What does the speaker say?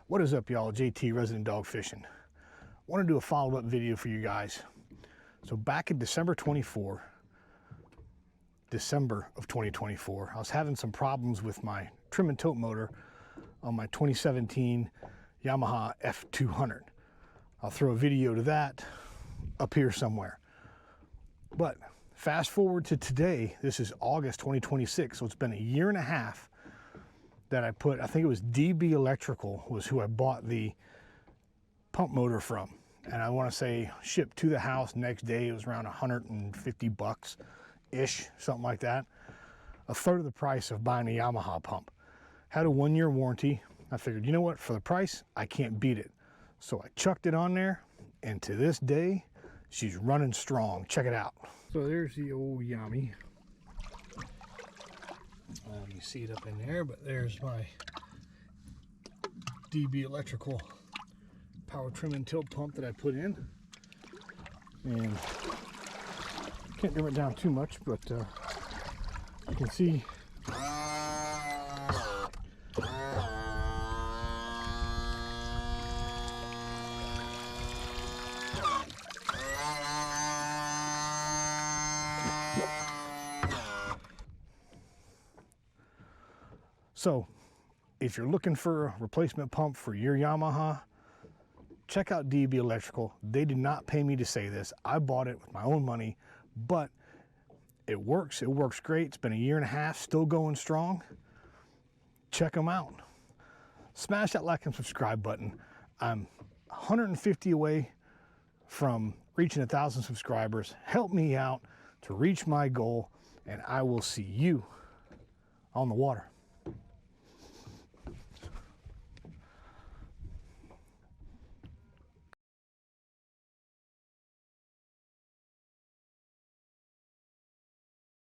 What is up, y'all? JT, Resident Dog Fishing. I want to do a follow-up video for you guys. So back in December of 2024, I was having some problems with my trim and tilt motor on my 2017 Yamaha F200. I'll throw a video to that up here somewhere. But fast forward to today, this is August 2026, so it's been a year and a half that I think it was DB Electrical was who I bought the pump motor from. And I want to say shipped to the house next day. It was around 150 bucks-ish, something like that. A third of the price of buying a Yamaha pump. Had a 1-year warranty. I figured, you know what, for the price, I can't beat it. So I chucked it on there, and to this day, she's running strong. Check it out. So there's the old Yami. You see it up in there, but there's my DB Electrical power trim and tilt pump that I put in. And can't dim it down too much, but you can see so if you're looking for a replacement pump for your Yamaha, check out DB Electrical. They did not pay me to say this. I bought it with my own money, but it works. It works great. It's been a year and a half, still going strong. Check them out. Smash that like and subscribe button. I'm 150 away from reaching 1,000 subscribers. Help me out to reach my goal, and I will see you on the water.